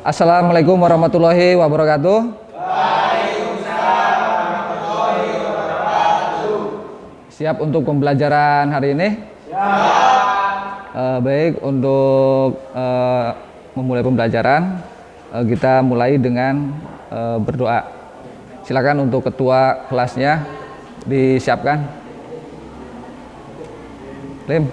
Assalamualaikum warahmatullahi wabarakatuh. Siap untuk pembelajaran hari ini? Siap. Baik, untuk memulai pembelajaran, kita mulai dengan berdoa. Silakan untuk ketua kelasnya disiapkan. Lim.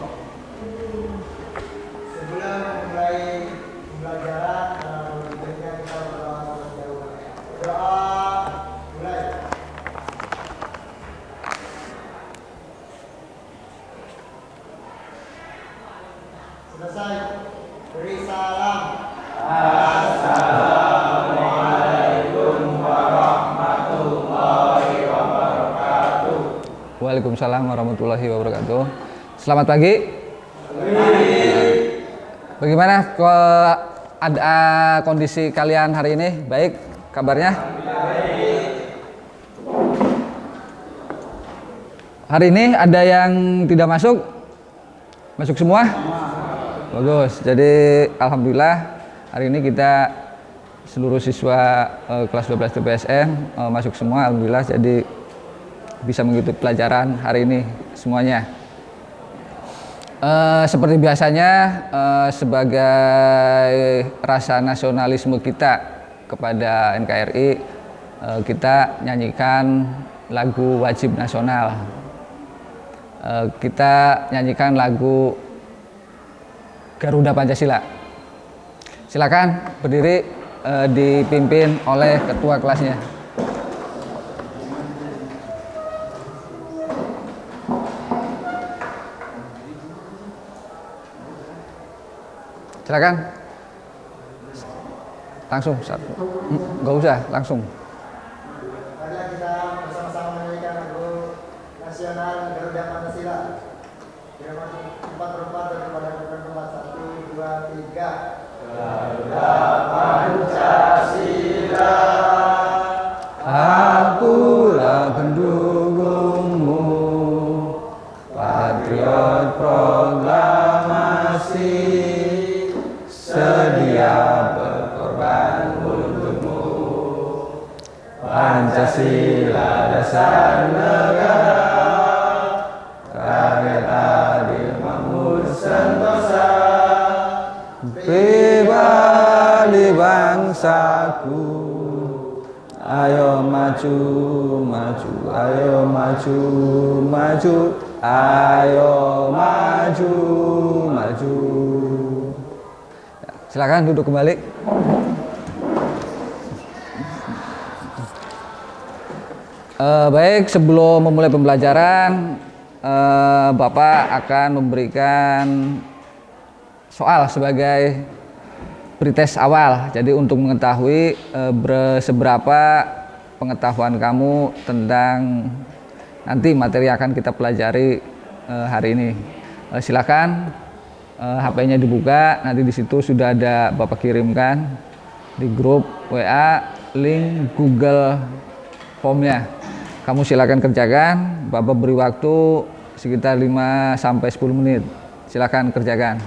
Selesai, beri salam. Assalamualaikum warahmatullahi wabarakatuh. Waalaikumsalam warahmatullahi wabarakatuh. Selamat pagi. Bagaimana ada kondisi kalian hari ini? Baik, kabarnya? Hari ini ada yang tidak masuk? Masuk semua? Bagus. Jadi alhamdulillah hari ini kita seluruh siswa kelas 12 TPSN masuk semua, alhamdulillah, jadi bisa mengikuti pelajaran hari ini semuanya. Seperti biasanya, sebagai rasa nasionalisme kita kepada NKRI, kita nyanyikan lagu wajib nasional. Kita nyanyikan lagu Garuda Pancasila. Silakan berdiri, dipimpin oleh ketua kelasnya. Silakan. Langsung, nggak usah, langsung. Marilah kita bersama-sama menyanyikan lagu nasional Garuda Pancasila. Empat berempat daripada berempat, 1, 2, 3. Garuda Pancasila, akulah pendukungmu, patriot proklamasi, sedia berkorban untukmu. Pancasila dasar negara, rakyat adil makmur sentosa, pribadi bangsaku. Ayo maju, maju, ayo maju, maju, ayo maju, maju. Silakan duduk kembali. Baik, sebelum memulai pembelajaran, Bapak akan memberikan soal sebagai pretest awal. Jadi untuk mengetahui seberapa pengetahuan kamu tentang nanti materi yang akan kita pelajari hari ini. Silakan, HP-nya dibuka. Nanti di situ sudah ada Bapak kirimkan di grup WA link Google Form-nya. Kamu silakan kerjakan. Bapak beri waktu sekitar 5-10 menit. Silakan kerjakan.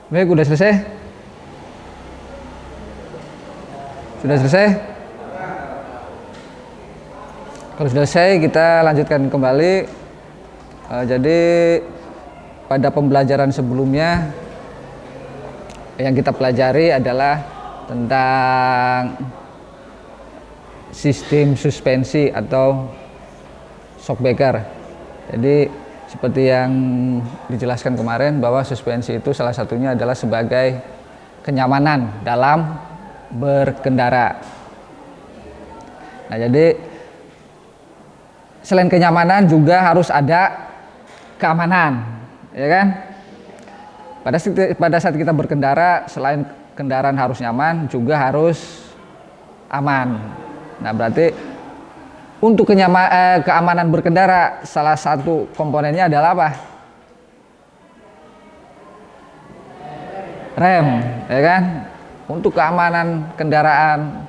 Baik, udah selesai? Sudah selesai? Kalau sudah selesai, kita lanjutkan kembali. Jadi pada pembelajaran sebelumnya yang kita pelajari adalah tentang sistem suspensi atau shock breaker. Jadi seperti yang dijelaskan kemarin bahwa suspensi itu salah satunya adalah sebagai kenyamanan dalam berkendara. Nah, jadi selain kenyamanan juga harus ada keamanan, ya kan? Pada saat kita berkendara, selain kendaraan harus nyaman, juga harus aman. Nah, berarti untuk keamanan berkendara, salah satu komponennya adalah apa? Rem, ya kan? Untuk keamanan kendaraan,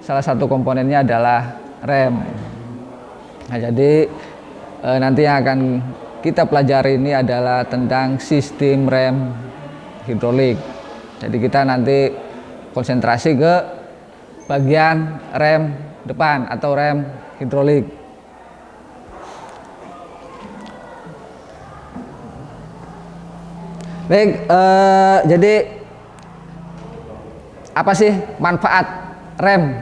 salah satu komponennya adalah rem. Nah, jadi nanti yang akan kita pelajari ini adalah tentang sistem rem hidrolik. Jadi kita nanti konsentrasi ke bagian rem depan atau rem hidrolik. Baik, jadi apa sih manfaat rem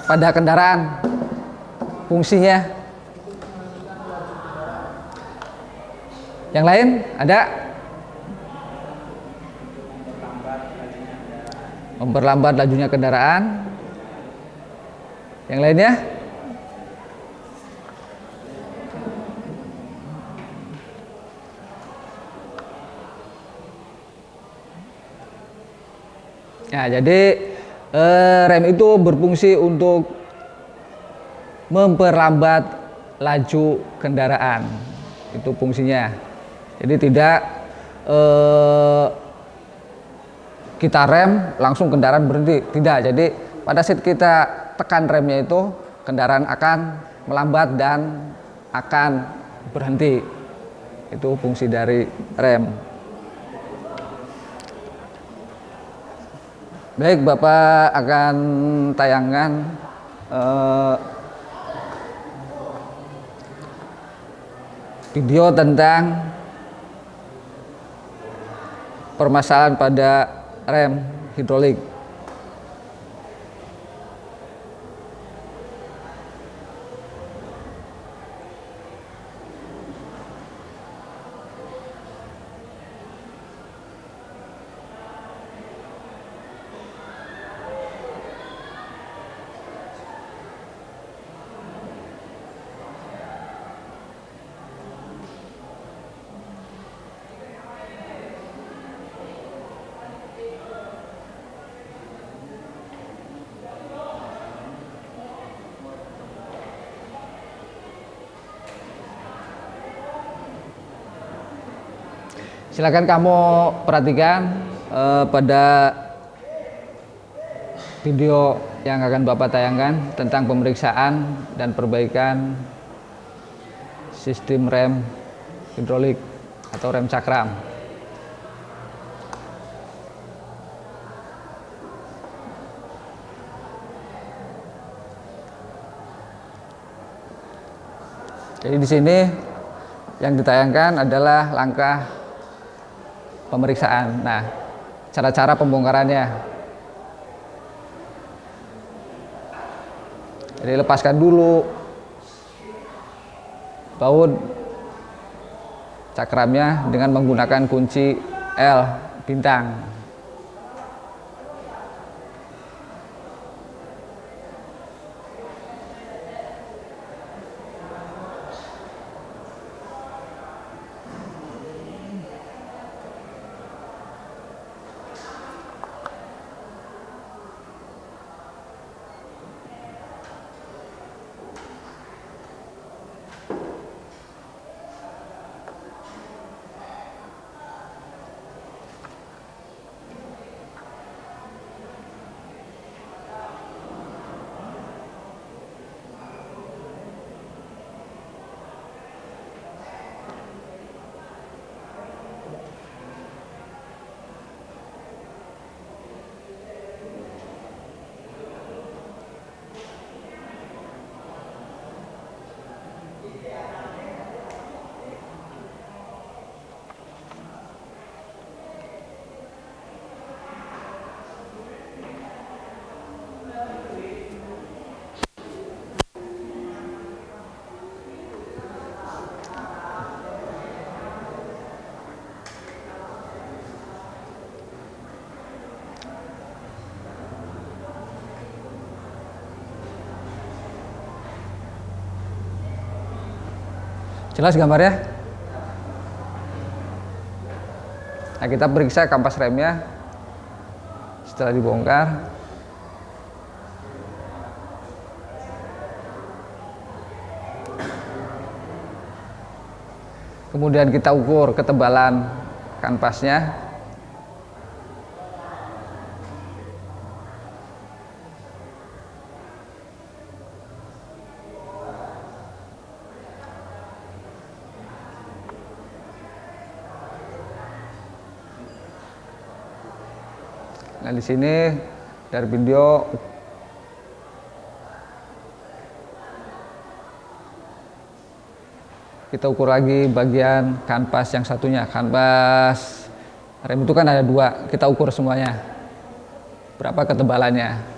pada kendaraan? Fungsinya? Yang lain ada? Memperlambat lajunya kendaraan. Yang lainnya? Ya, jadi rem itu berfungsi untuk memperlambat laju kendaraan. Itu fungsinya. Jadi tidak kita rem langsung kendaraan berhenti, tidak. Jadi pada saat kita tekan remnya itu kendaraan akan melambat dan akan berhenti. Itu fungsi dari rem. Baik, Bapak akan tayangkan video tentang permasalahan pada rem hidrolik. Silakan kamu perhatikan pada video yang akan Bapak tayangkan tentang pemeriksaan dan perbaikan sistem rem hidrolik atau rem cakram. Jadi di sini yang ditayangkan adalah langkah pemeriksaan. Nah, cara-cara pembongkarannya. Jadi lepaskan dulu baut cakramnya dengan menggunakan kunci L bintang. Jelas gambarnya? Nah, kita periksa kampas remnya setelah dibongkar. Kemudian kita ukur ketebalan kanvasnya. Nah, di sini dari video kita ukur lagi bagian kanvas yang satunya. Kanvas rem itu kan ada dua, kita ukur semuanya berapa ketebalannya.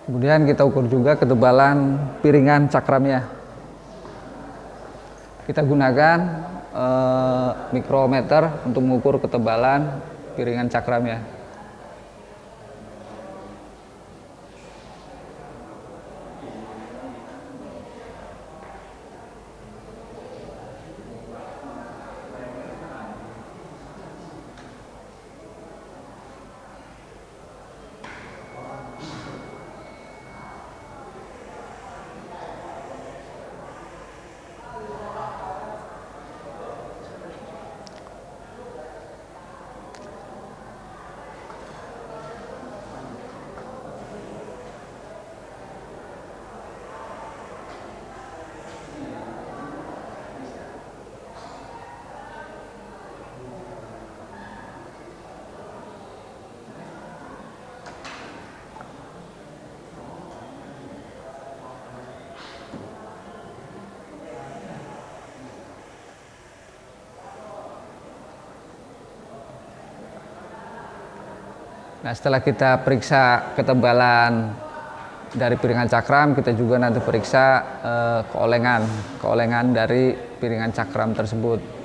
Kemudian kita ukur juga ketebalan piringan cakramnya. kita gunakan mikrometer untuk mengukur ketebalan piringan cakram ya. Nah, setelah kita periksa ketebalan dari piringan cakram, kita juga nanti periksa keolengan dari piringan cakram tersebut.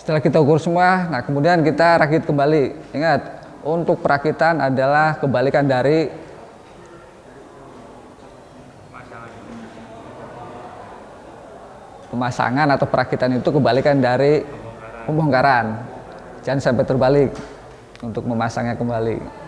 Setelah kita ukur semua, nah kemudian kita rakit kembali. Ingat, untuk perakitan adalah kebalikan dari pemasangan atau perakitan itu kebalikan dari pembongkaran. Jangan sampai terbalik untuk memasangnya kembali.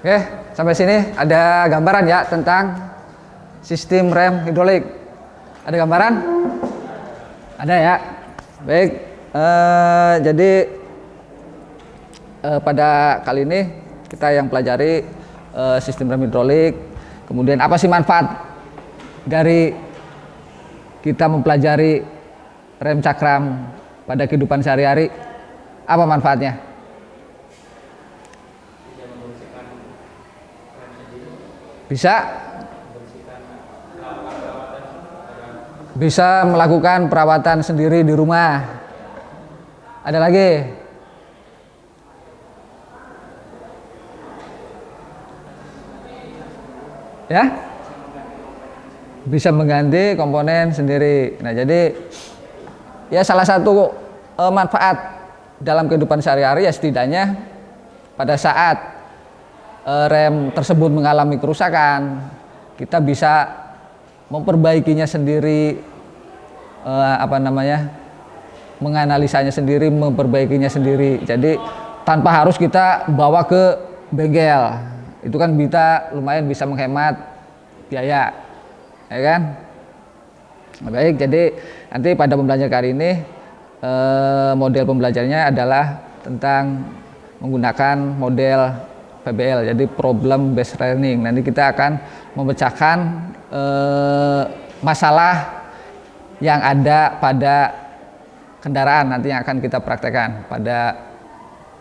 Oke, sampai sini ada gambaran ya tentang sistem rem hidrolik. Ada gambaran? Ada ya. Baik, jadi pada kali ini kita yang pelajari sistem rem hidrolik. Kemudian apa sih manfaat dari kita mempelajari rem cakram pada kehidupan sehari-hari? Apa manfaatnya? Bisa melakukan perawatan sendiri di rumah. Ada lagi? Ya? Bisa mengganti komponen sendiri. Nah, jadi ya salah satu manfaat dalam kehidupan sehari-hari ya setidaknya pada saat rem tersebut mengalami kerusakan, kita bisa memperbaikinya sendiri, menganalisanya sendiri, memperbaikinya sendiri. Jadi tanpa harus kita bawa ke bengkel, itu kan lumayan bisa menghemat biaya, ya kan? Baik, jadi nanti pada pembelajaran kali ini model pembelajarannya adalah tentang menggunakan model PBL, jadi problem based learning. Nanti kita akan memecahkan masalah yang ada pada kendaraan, nanti yang akan kita praktekkan pada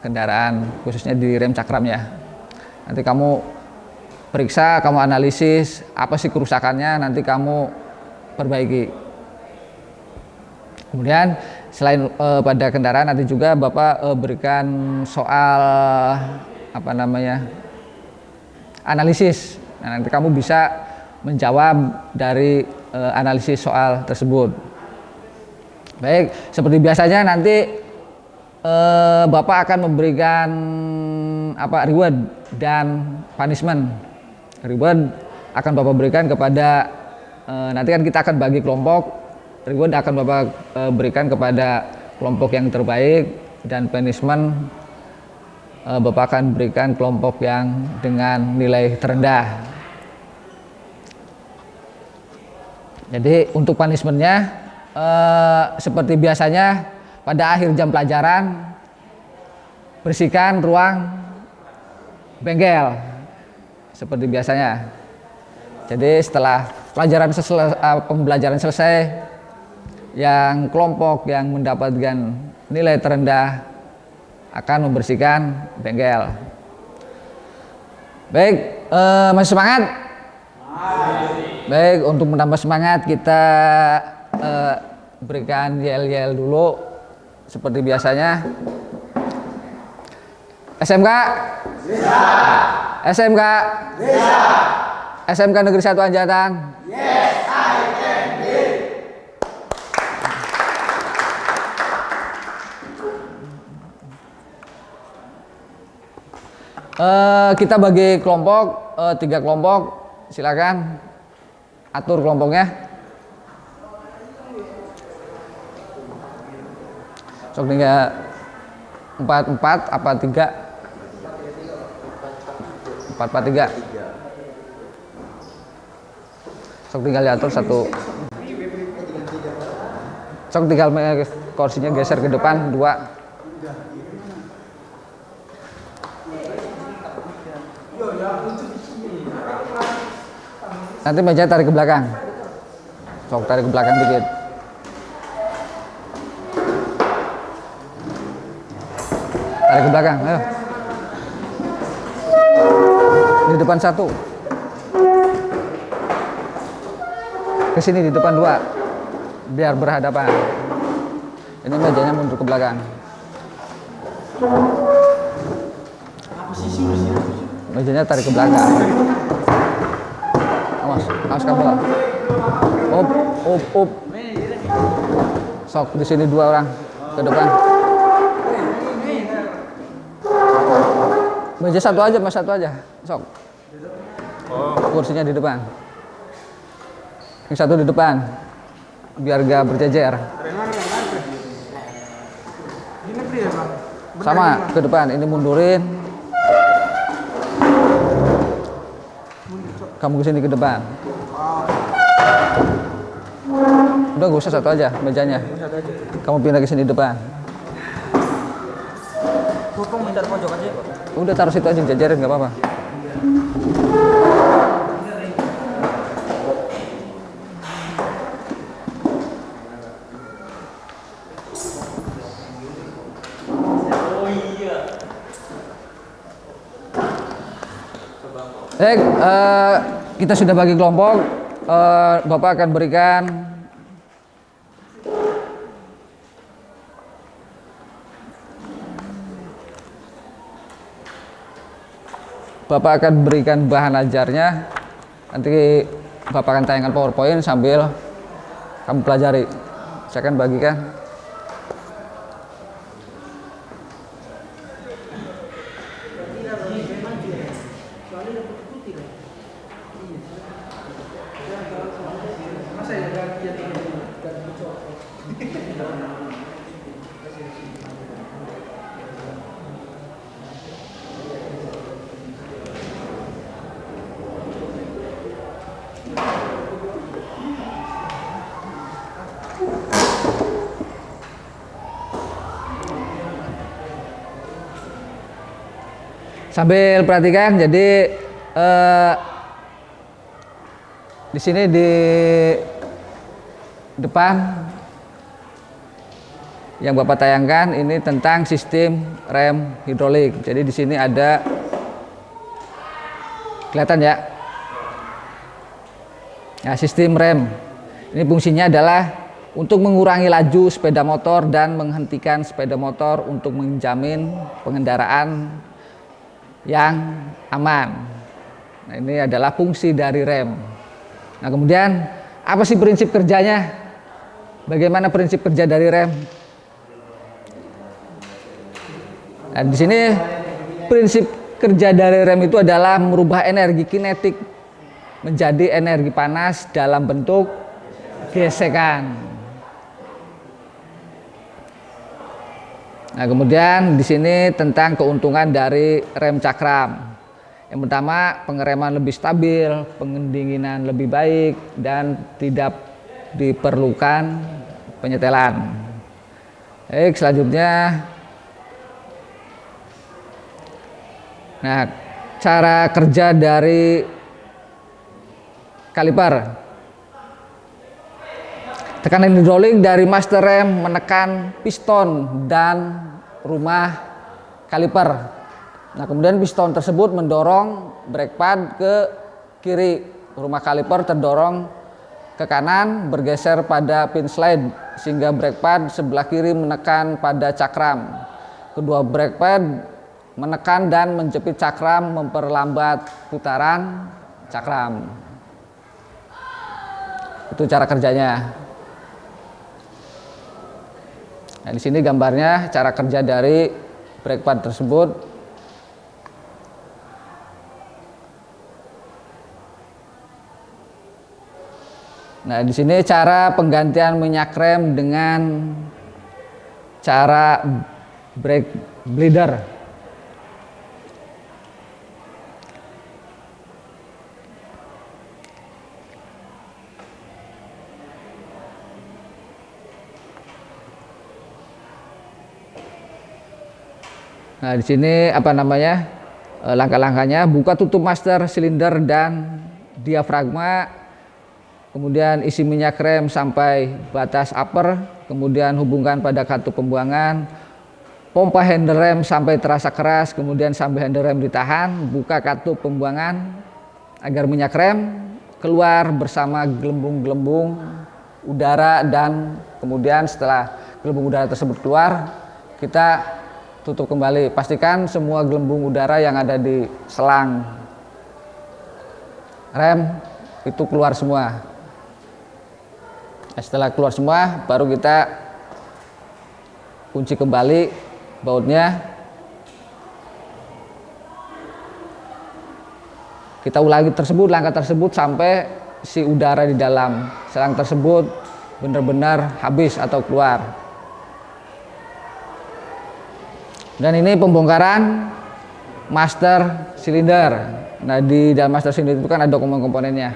kendaraan, khususnya di rem cakramnya. Nanti kamu periksa, kamu analisis apa sih kerusakannya, nanti kamu perbaiki. Kemudian selain pada kendaraan, nanti juga Bapak berikan soal analisis. Nah, nanti kamu bisa menjawab dari analisis soal tersebut. Baik, seperti biasanya nanti Bapak akan memberikan reward dan punishment. Reward akan Bapak berikan kepada nanti kan kita akan bagi kelompok. Reward akan Bapak berikan kepada kelompok yang terbaik, dan punishment Bapak akan berikan kelompok yang dengan nilai terendah. Jadi untuk punishmentnya seperti biasanya pada akhir jam pelajaran bersihkan ruang bengkel seperti biasanya. Jadi setelah pembelajaran selesai, yang kelompok yang mendapatkan nilai terendah akan membersihkan bengkel. Baik, masih semangat? Baik, untuk menambah semangat kita berikan yel-yel dulu seperti biasanya. SMK? Bisa. SMK? Bisa. SMK Negeri 1 Anjatan? Yes, I can be. Kita bagi kelompok 3 kelompok, silakan atur kelompoknya. Sok tinggal 4 apa 3? 4-4-3. Sok tinggal diatur satu. Sok tinggal kursinya geser ke depan 2. Nanti meja tarik ke belakang. Sok tarik ke belakang dikit. Tarik ke belakang, ayo. Di depan 1. Ke sini di depan 2. Biar berhadapan. Ini mejanya mundur ke belakang. Mejanya tarik ke belakang. Awas kabel. Up. Sok di sini 2 orang ke depan. Meja satu aja. Sok. Kursinya di depan. Yang 1 di depan. Biar gak berjejer. Sama ke depan. Ini mundurin. Kamu kesini ke depan. Udah gak usah 1 aja mejanya. Kamu pindah ke sini depan. Udah taruh situ aja, jajarin nggak apa-apa. Baik, kita sudah bagi kelompok. Bapak akan berikan bahan ajarnya. Nanti Bapak akan tayangkan PowerPoint sambil kamu pelajari. Saya akan bagikan. Sambil perhatikan, jadi di sini di depan yang Bapak tayangkan ini tentang sistem rem hidrolik. Jadi di sini ada, kelihatan ya? Nah, sistem rem ini fungsinya adalah untuk mengurangi laju sepeda motor dan menghentikan sepeda motor untuk menjamin pengendaraan yang aman. Nah, ini adalah fungsi dari rem. Nah, kemudian apa sih prinsip kerjanya? Bagaimana prinsip kerja dari rem? Nah, di sini prinsip kerja dari rem itu adalah merubah energi kinetik menjadi energi panas dalam bentuk gesekan. Nah, kemudian di sini tentang keuntungan dari rem cakram. Yang pertama, pengereman lebih stabil, pendinginan lebih baik, dan tidak diperlukan penyetelan. Baik, selanjutnya. Nah, cara kerja dari kaliper. Tekanan hidrolik dari master rem menekan piston dan rumah kaliper. Nah, kemudian piston tersebut mendorong brake pad ke kiri. Rumah kaliper terdorong ke kanan, bergeser pada pin slide sehingga brake pad sebelah kiri menekan pada cakram. Kedua brake pad menekan dan menjepit cakram, memperlambat putaran cakram. Itu cara kerjanya. Nah, di sini gambarnya cara kerja dari brake pad tersebut. Nah, di sini cara penggantian minyak rem dengan cara brake bleeder. Nah, di sini langkah-langkahnya, buka tutup master silinder dan diafragma, kemudian isi minyak rem sampai batas upper, kemudian hubungkan pada katup pembuangan, pompa handle rem sampai terasa keras, kemudian sampai handle rem ditahan, buka katup pembuangan agar minyak rem keluar bersama gelembung-gelembung udara, dan kemudian setelah gelembung udara tersebut keluar, kita tutup kembali. Pastikan semua gelembung udara yang ada di selang rem itu keluar semua. Nah, setelah keluar semua, baru kita kunci kembali bautnya. Kita ulangi langkah tersebut sampai si udara di dalam selang tersebut benar-benar habis atau keluar. Dan ini pembongkaran master silinder. Nah, di dalam master silinder itu kan ada komponen-komponennya.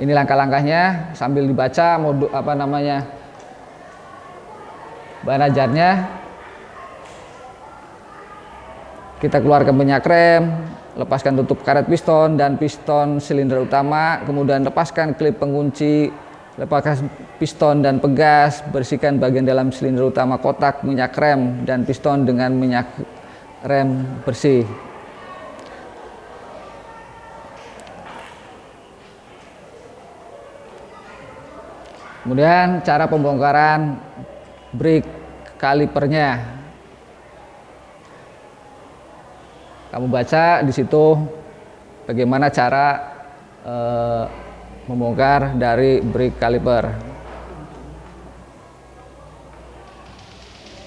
Ini langkah-langkahnya sambil dibaca bahan ajarnya. Kita keluarkan minyak rem, lepaskan tutup karet piston dan piston silinder utama, kemudian lepaskan klip pengunci, lepaskan piston dan pegas, bersihkan bagian dalam silinder utama kotak minyak rem dan piston dengan minyak rem bersih. Kemudian cara pembongkaran brake kalipernya. Kamu baca di situ bagaimana cara membongkar dari brake caliper.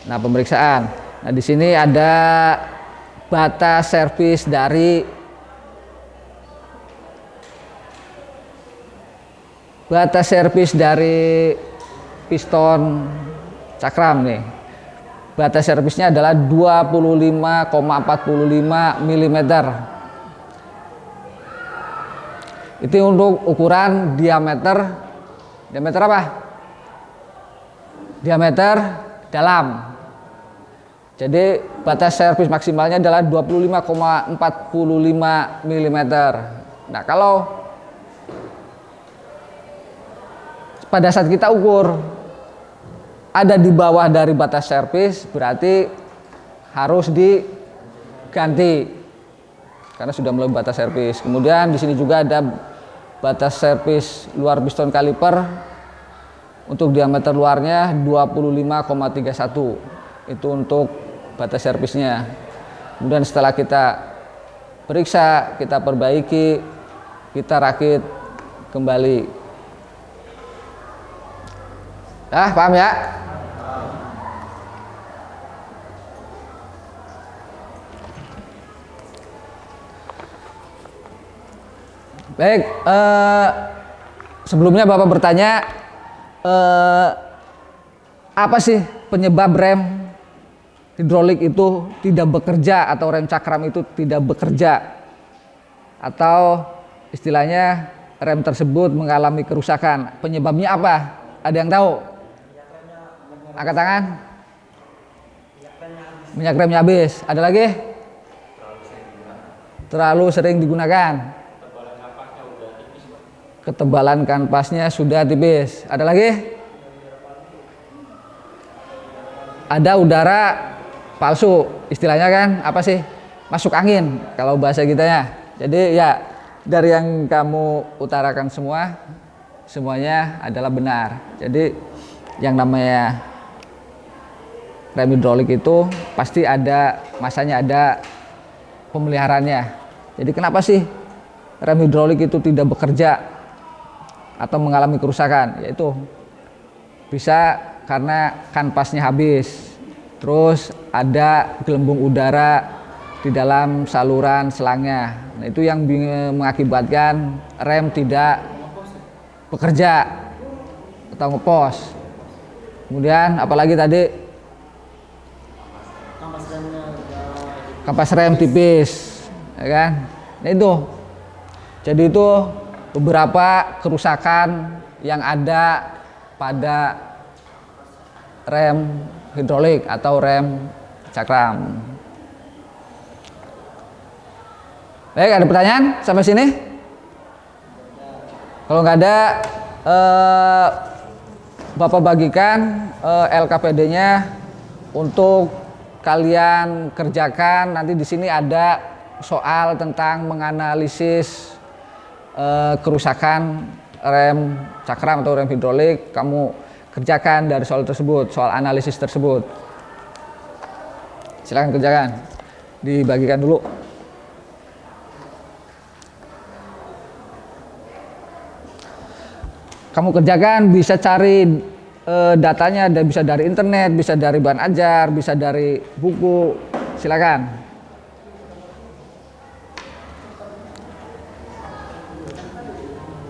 Nah, pemeriksaan. Nah, di sini ada batas servis dari piston cakram nih. Batas servisnya adalah 25,45 mm. Itu untuk ukuran diameter apa? Diameter dalam. Jadi batas servis maksimalnya adalah 25,45 mm. Nah, kalau pada saat kita ukur ada di bawah dari batas servis, berarti harus diganti karena sudah melebihi batas servis. Kemudian di sini juga ada batas servis luar piston kaliper. Untuk diameter luarnya 25,31. Itu untuk batas servisnya. Kemudian setelah kita periksa, kita perbaiki, kita rakit kembali. Paham ya? Baik, sebelumnya Bapak bertanya, apa sih penyebab rem hidrolik itu tidak bekerja atau rem cakram itu tidak bekerja, atau istilahnya rem tersebut mengalami kerusakan? Penyebabnya apa? Ada yang tahu? Angkat tangan. Minyak remnya habis. Ada lagi? Terlalu sering digunakan. Ketebalan kanvasnya sudah tipis. Ada lagi? Ada udara palsu, istilahnya kan apa sih? Masuk angin kalau bahasa kitanya. Jadi ya dari yang kamu utarakan semuanya adalah benar. Jadi yang namanya rem hidrolik itu pasti ada masanya, ada pemeliharaannya. Jadi kenapa sih rem hidrolik itu tidak bekerja atau mengalami kerusakan? Yaitu bisa karena kanvasnya habis, terus ada gelembung udara di dalam saluran selangnya. Nah, itu yang mengakibatkan rem tidak bekerja atau ngepos. Kemudian apalagi tadi, kampas rem tipis, ya kan? Nah itu, jadi itu beberapa kerusakan yang ada pada rem hidrolik atau rem cakram. Baik, ada pertanyaan sampai sini? Kalau nggak ada, Bapak bagikan LKPD-nya untuk kalian kerjakan. Nanti di sini ada soal tentang menganalisis kerusakan rem cakram atau rem hidrolik. Kamu kerjakan dari soal tersebut, soal analisis tersebut. Silakan kerjakan. Dibagikan dulu. Kamu kerjakan, bisa cari datanya, bisa dari internet, bisa dari bahan ajar, bisa dari buku. Silakan.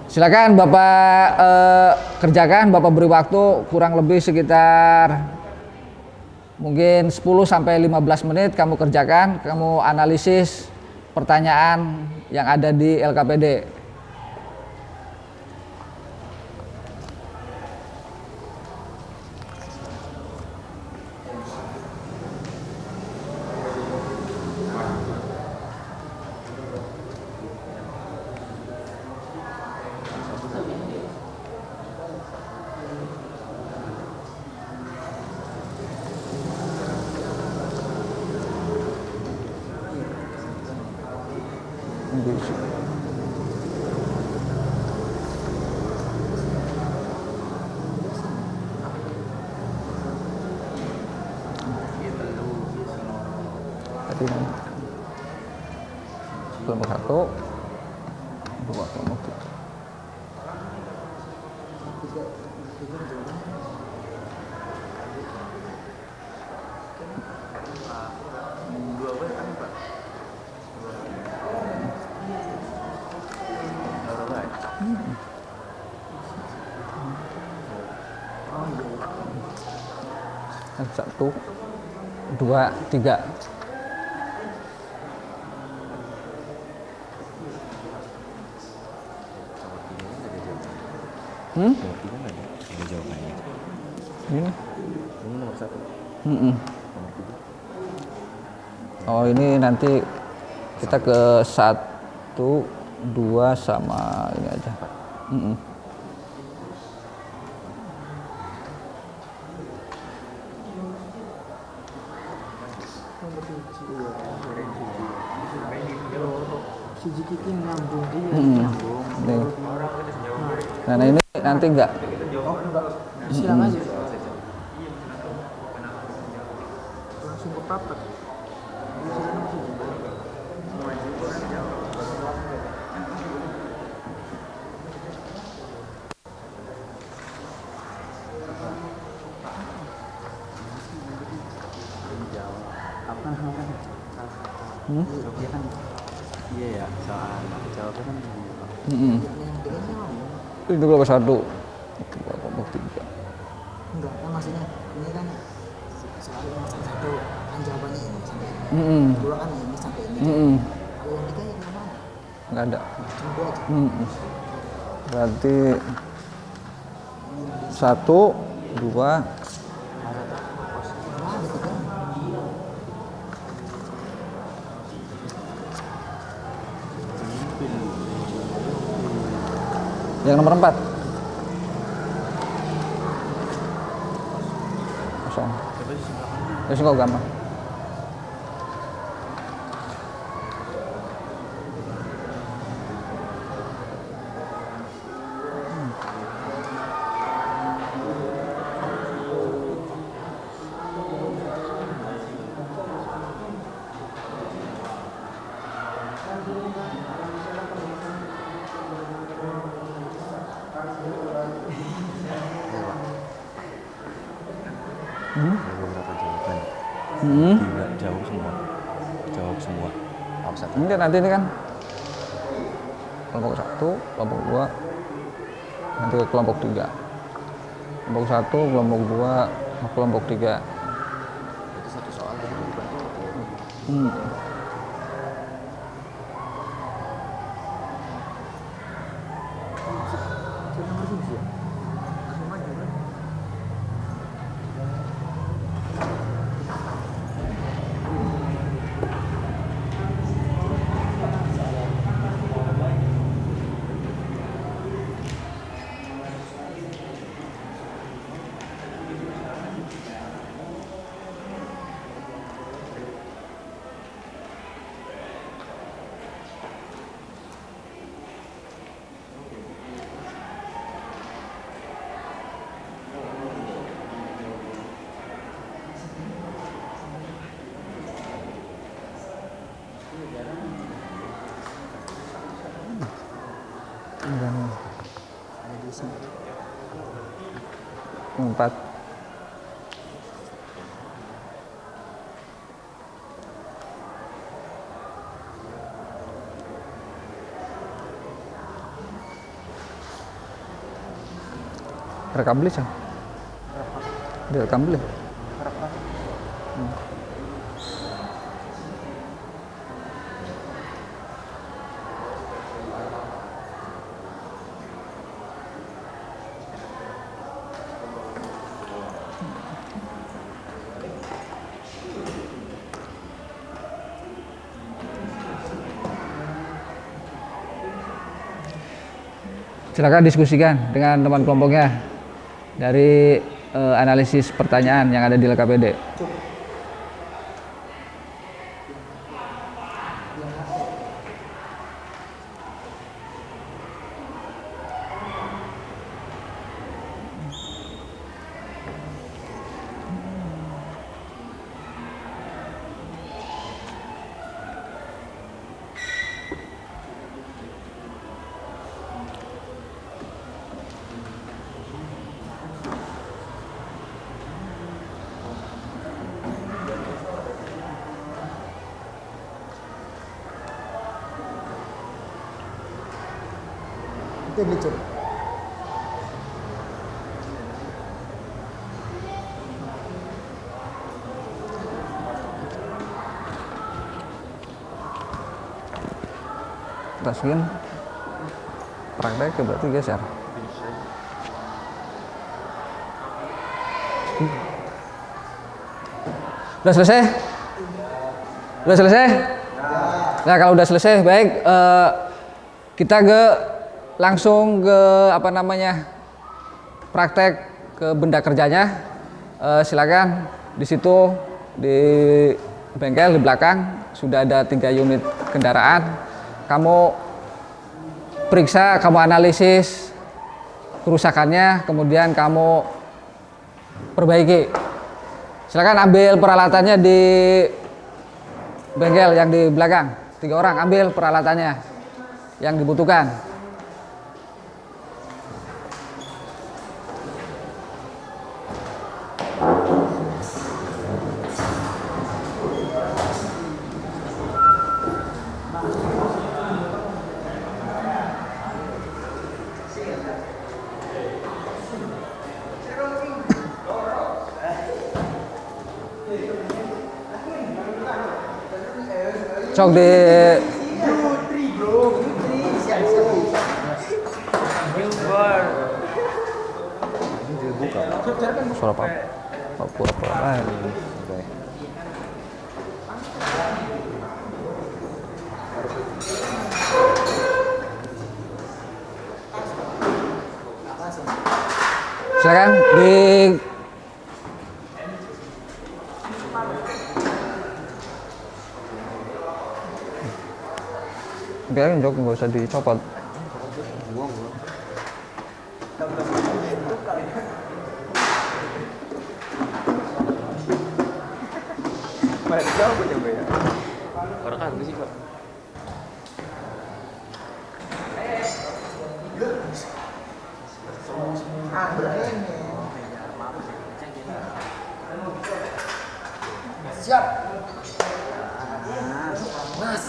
Silakan Bapak kerjakan. Bapak beri waktu kurang lebih sekitar mungkin 10-15 menit. Kamu kerjakan, kamu analisis pertanyaan yang ada di LKPD. Kelompok 1, 2 kelompok 3. Satu, dua, tiga. Ada jawabannya. Ini nomor 1. Oh, ini nanti kita ke 1, 2 sama ini aja. Nah, ini nanti enggak. Silang aja. Langsung ke papat. Jawabnya kan iya ya, soal jawabnya kan Mm-mm. Itu kelompok 1, kelompok 3. Enggak, kan maksudnya ini kan soal yang satu kan jawabannya ini sampai ini. Mm-mm. Dua kan ini sampai ini. Mm-mm. Kalau yang tiga ya kemana? Nggak ada. Cuma dua aja. Mm-mm. Berarti 1, 2, Wah, ada tiga. yang nomor 4. Kosong. Ya suka gampang. ada beberapa jawaban. Hmm. Tidak jauh semua. Jawab semua. Apa satu? Ini kan nanti ini kan kelompok 1, kelompok 2, nanti ke kelompok 3. Kelompok 1, kelompok 2, kelompok 3. Itu satu soal lagi dibantu. Hmm. Ada di sini. 4. Rekam beli Cang? Direkam beli? Silakan diskusikan dengan teman kelompoknya dari analisis pertanyaan yang ada di LKPD. Itu yang lucu. Masukin praktek berarti geser. Udah selesai? Udah selesai? Nah kalau udah selesai baik kita langsung ke apa namanya praktek ke benda kerjanya. Silakan di situ di bengkel di belakang sudah ada 3 unit kendaraan. Kamu periksa, kamu analisis kerusakannya, kemudian kamu perbaiki. Silakan ambil peralatannya di bengkel yang di belakang. 3 orang ambil peralatannya yang dibutuhkan. Sok di suara apa? Papua apa? Silakan di biarin Jok, nggak usah dicopot. Siap. Mas.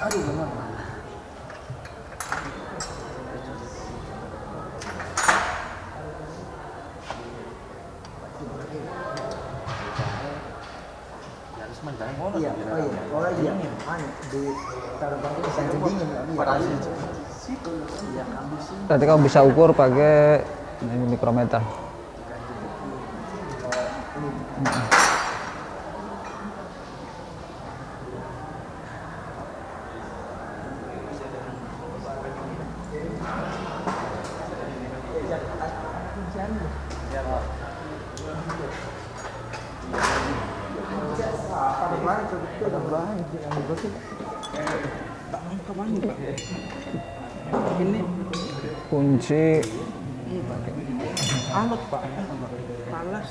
Aduh, benar. Iya, oh iya, oh iya, di taruh bangku kesancing dingin. Nanti kamu bisa ukur pakai ini mikrometer. Ini Kunci alat Pak. Palas.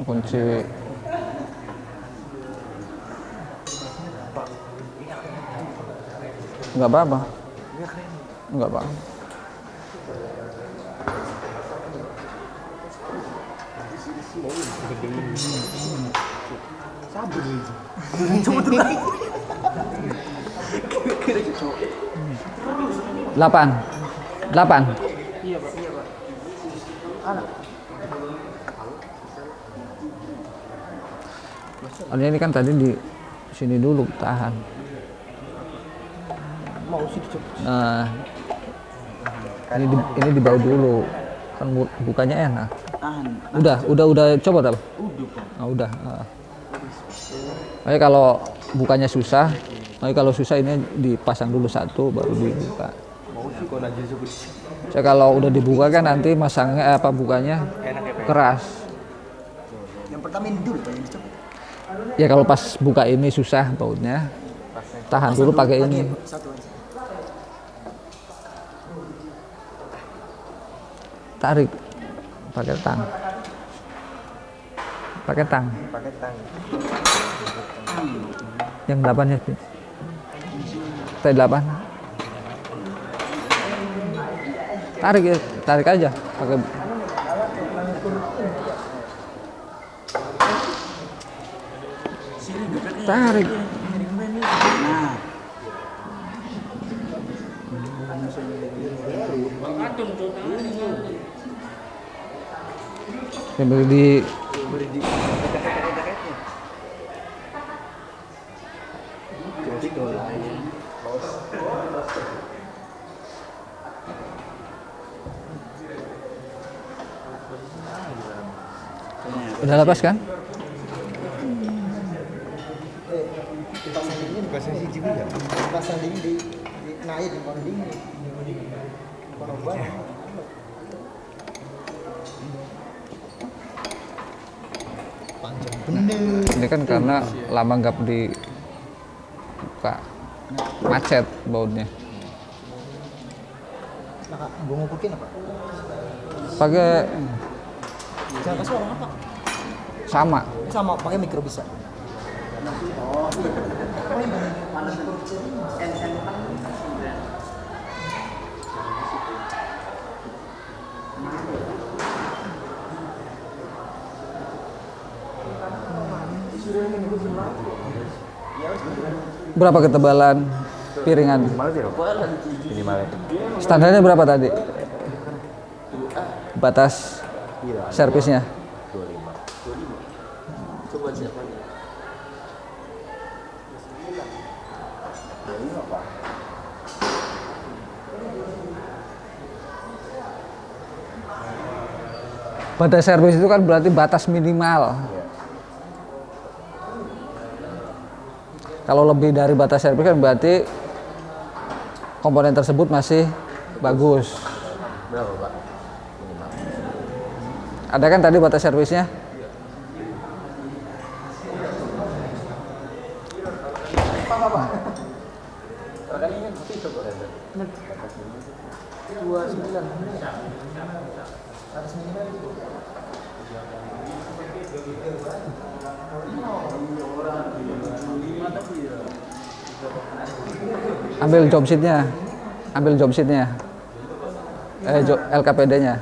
kunci nggak apa-apa, nggak apa-apa. Delapan. Iya Pak. Anak. Ini kan tadi di sini dulu tahan. Mau sih dicoba. Nah, ini dibawa dulu, kan bukanya enak. Tahan. Udah coba tak? Udah Pak. Nah, udah. Makanya kalau bukanya susah, kalau susah ini dipasang dulu satu baru dibuka. Saya kalau udah dibuka kan nanti masangnya bukanya keras. Yang pertama ini dulu Pak yang dicoba. Ya kalau pas buka ini susah bautnya, tahan dulu pakai ini. Satu aja. Tarik pakai tang. Pakai tang. Yang 8 ya. T8. Tarik aja pakai. Tarik. Nah. Sambil di udah lepas kan? Dipasang dingin di Nah iya di bonding nih. Korban. Panjang bener. Ini kan karena lama nggak dibuka, macet bautnya. Nah kak, gue ngukutin apa? Pakai Jangan kasih orang apa? sama. Sama, pakai mikro bisa. Berapa ketebalan piringan? Minimal. Standarnya berapa tadi? Batas servisnya? 25. Coba siapa nih? Batas servis itu kan berarti batas minimal. Kalau lebih dari batas servis kan berarti komponen tersebut masih bagus. Berapa, Pak? Ada kan tadi batas servisnya? Ambil job sheet-nya. Ambil job sheet-nya. LKPD-nya.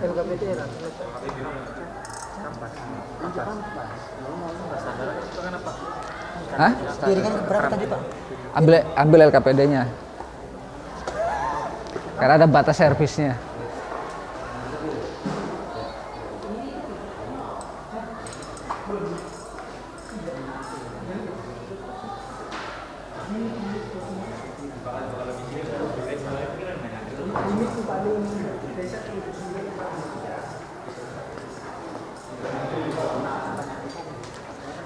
Hah? Piringan berapa tadi pak? Ambil LKPD-nya. Karena ada batas servisnya.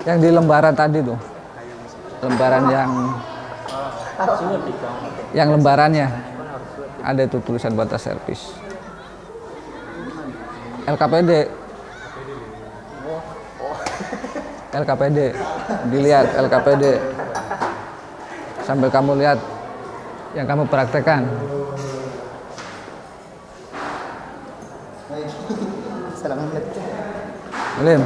Yang di lembaran tadi tuh, lembaran yang lembarannya ada tuh tulisan batas servis. LKPD, dilihat LKPD sambil kamu lihat yang kamu praktekkan. Salam menit. Lim.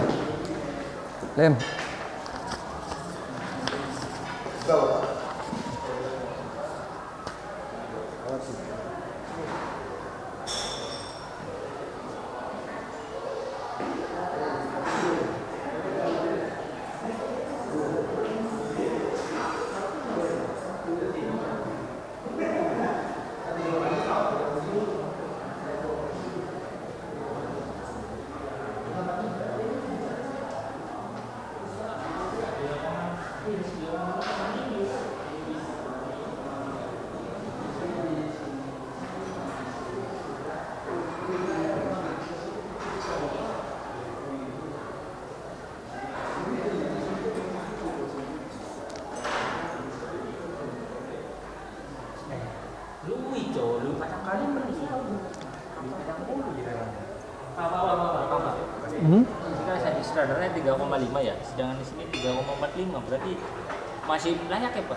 Standarnya 3,5 ya, sedangkan di sini 3,45, berarti masih layak ya Pak?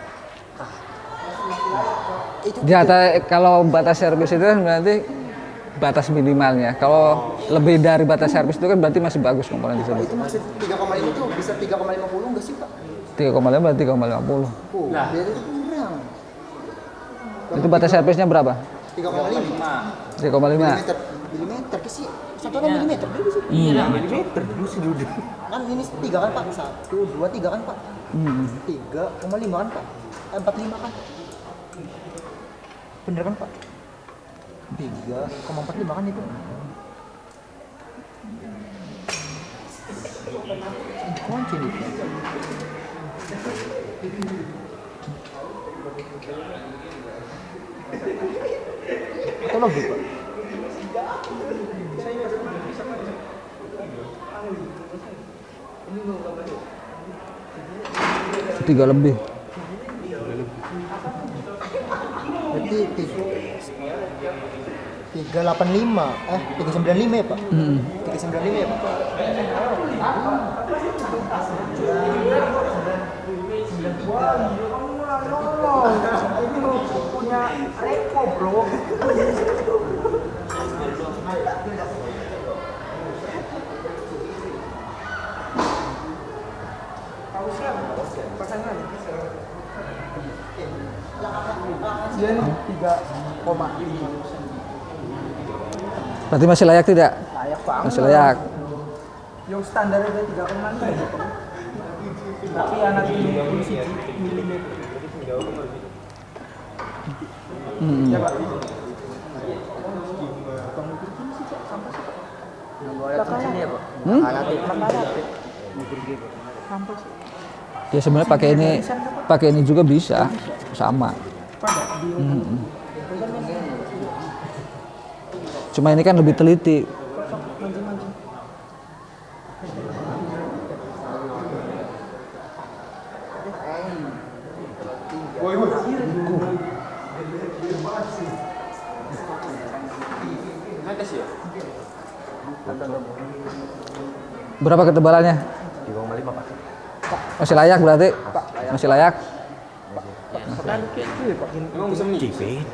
Di atas, kalau batas servis itu kan berarti batas minimalnya. Kalau lebih dari batas servis itu kan berarti masih bagus komponen tersebut. Itu maksud 3,5 itu bisa 3,50 nggak sih pak? 3,5 berarti 3,50. Nah, dia itu kurang. Itu batas servisnya berapa? 3,5 3,5. milimeter ke sih. Satu kan milimeter dulu sih. Iya, milimeter dulu sih dulu. Kan ini 3 kan pak? 1, 2, 3 kan pak? 3,5 kan pak? 45 kan? Bener kan pak? 3,45 kan itu? Kunci nih. Atau lebih pak? Ini 3 lebih. Berarti 385, 395 ya Pak? 395 ya Pak? Berarti masih layak tidak? Layak banget. Masih layak. Yang standar ada 3,5. Tapi anak ini milimeter. Ya Pak. Ya sebenarnya pakai ini juga bisa, sama. Cuma ini kan lebih teliti. Berapa ketebalannya? 3,5 Pak. Masih layak berarti? Masih layak?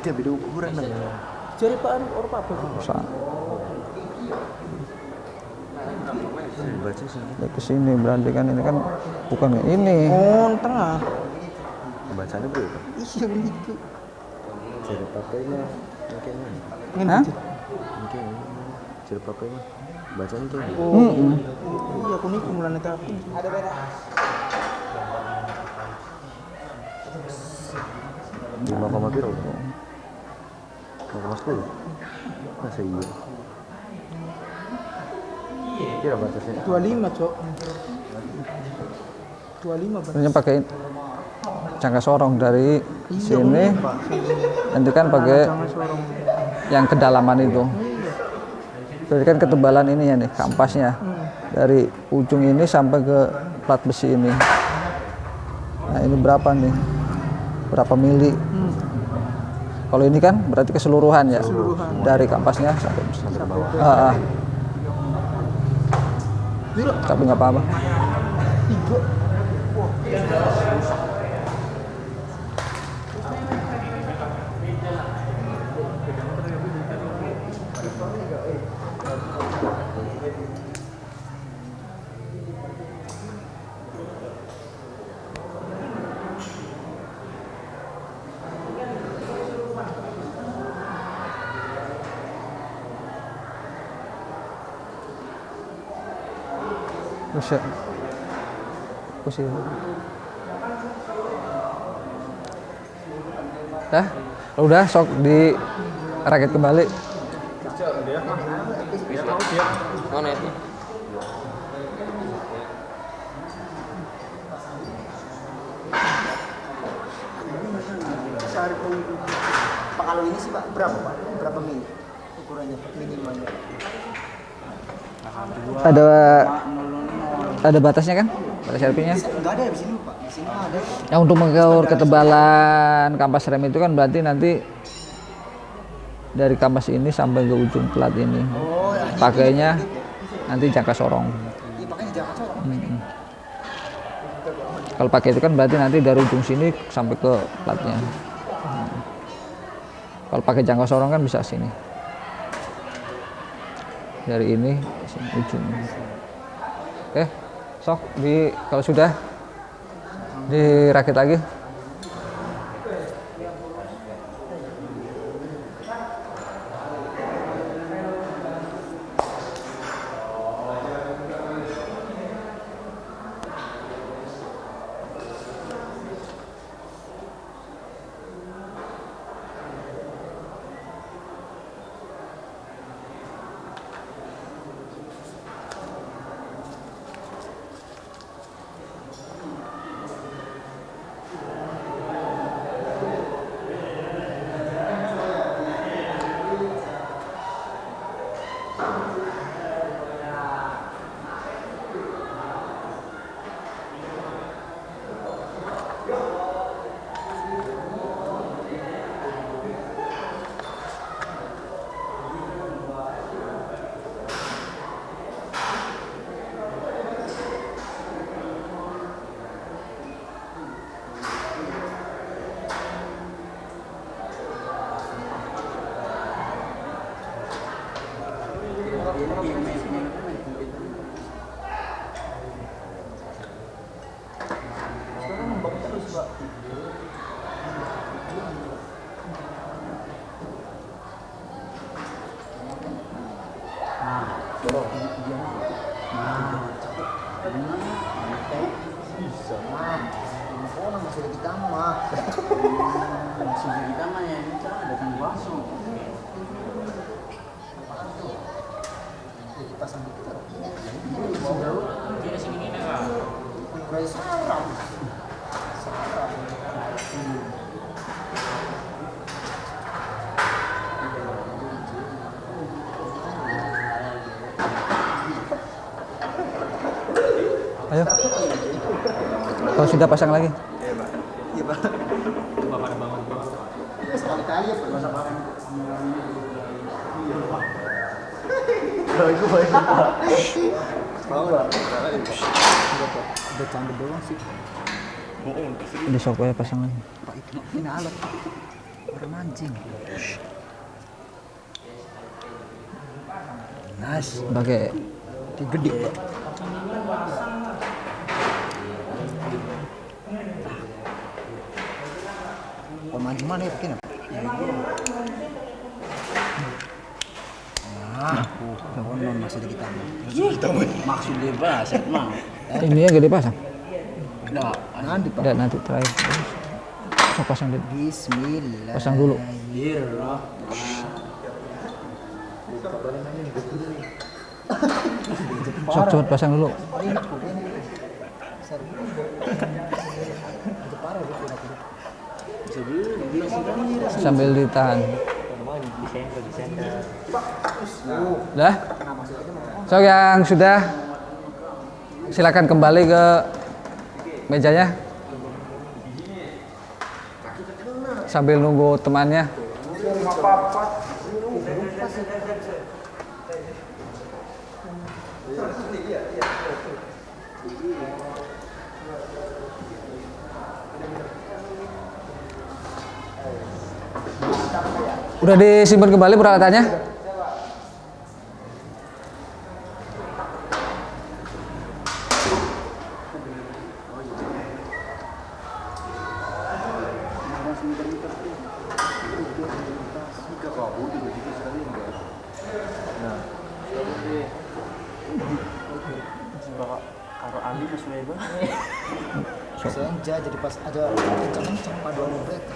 Beda ukuran namanya. Jadi Pak orang apa? Baca sini. Ya ke sini berarti kan ini kan bukan ini. Oh, tengah. Bacanya berapa? Iya begitu. Cara pakainya kayak mana? Hah? Mungkin cara pakainya bacanya kayak gitu. Iya, aku nih kumulan tapi. Ada beda. 5, piro? 5,10. Masa iya? Kira batasnya 25, Cok. 25 Pak. Ini pakai jangka sorong dari sini. Nanti kan pakai yang kedalaman itu. Berarti kan ketebalan ini ya nih, kampasnya. Dari ujung ini sampai ke plat besi ini. Nah, ini berapa nih? Berapa mili? Kalau ini kan berarti keseluruhan ya. Dari kampasnya sampai bawah. Tapi nggak apa-apa. Pusing. Dah, udah sok dirakit kembali. Mana itu? Pak kalau ini sih Pak berapa Pak? Berapa mili ukurannya minimalnya? Ada batasnya kan? Batas RP-nya? Enggak ada di sini Pak. Di sini ada. Yang untuk mengukur ketebalan kampas rem itu kan berarti nanti dari kampas ini sampai ke ujung plat ini. Pakainya nanti jangka sorong. Iya pakainya jangan sorong. Kalau pakai itu kan berarti nanti dari ujung sini sampai ke platnya. Kalau pakai jangka sorong kan bisa sini. Dari ini ke sini ujung. Oke, sok kalau sudah dirakit lagi. Sudah kita mah ya, ini kan ada kan bakso. Pasang gitu. Jadi sini ini lah. Guys, sarap. Ayo. Kalau sudah pasang lagi. Iya, Pak. Coba pada bangun bawah. Sekali-kali ya, Pak. Masa bareng. Mau nggak? Udah canda doang sih. Di sok ya pasang lagi. Pak itu ini alat. Orang mancing. Nice. Pakai Gede, Pak. Pemain mana ya bikin apa? Non masih di kita. Maksud dia bahasa mah. ini ya gede pasang. Enggak. Nanti Pak. Udah nanti terakhir. Sok pasang dulu. Bismillah. Pasang dulu. Sok cepet pasang dulu. Sambil ditahan. Udah? So yang sudah silakan kembali ke mejanya sambil nunggu temannya. Udah disimpan kembali peralatannya? Kalau Andi masih lebar. Senja jadi pas ada kencang-kencang paduan mereka.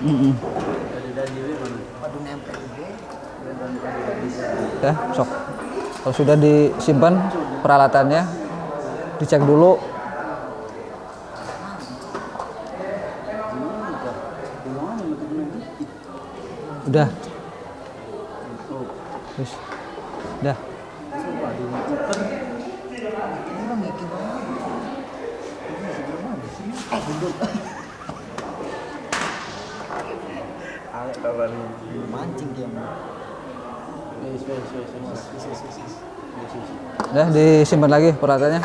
Padu nempel juga. Ya, sok. Kalau sudah disimpan peralatannya, dicek dulu. Udah. Terus. Udah. Orang yakin banget. Mancing dia. Udah disimpan lagi peralatannya.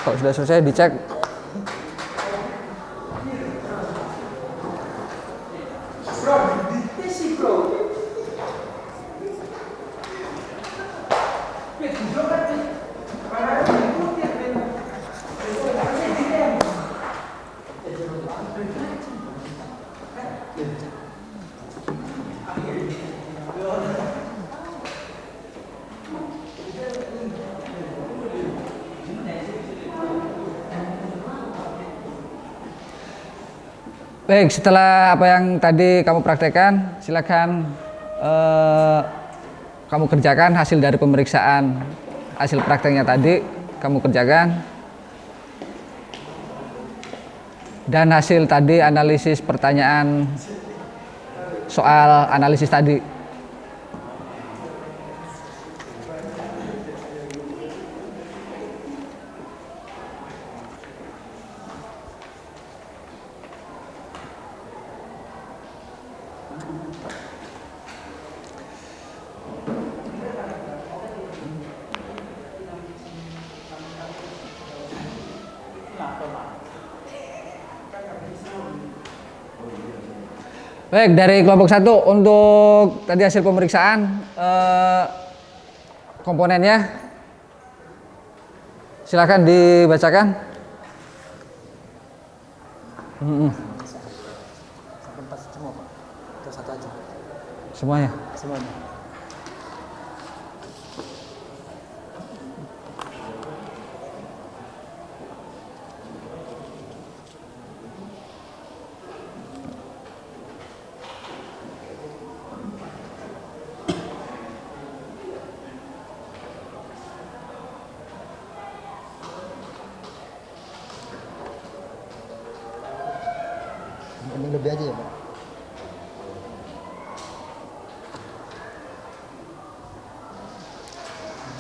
Kalau sudah selesai dicek. Baik, setelah apa yang tadi kamu praktekkan, silakan kamu kerjakan hasil dari pemeriksaan, hasil prakteknya tadi kamu kerjakan, dan hasil tadi analisis pertanyaan soal analisis tadi. Baik, dari kelompok 1 untuk tadi hasil pemeriksaan komponennya silakan dibacakan. Sampai pas semua Pak. Terus satu aja. Semuanya. Semuanya. aja ya Pak.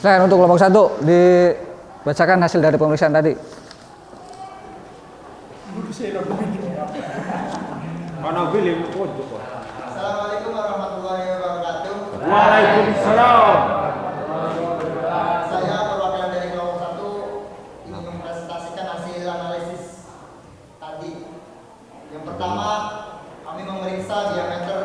Selain untuk kelompok 1 dibacakan hasil dari pemeriksaan tadi. Assalamualaikum warahmatullahi wabarakatuh. Waalaikumsalam. Saya perwakilan dari kelompok 1 ingin mempresentasikan hasil analisis tadi. Yang pertama, kami memeriksa diameter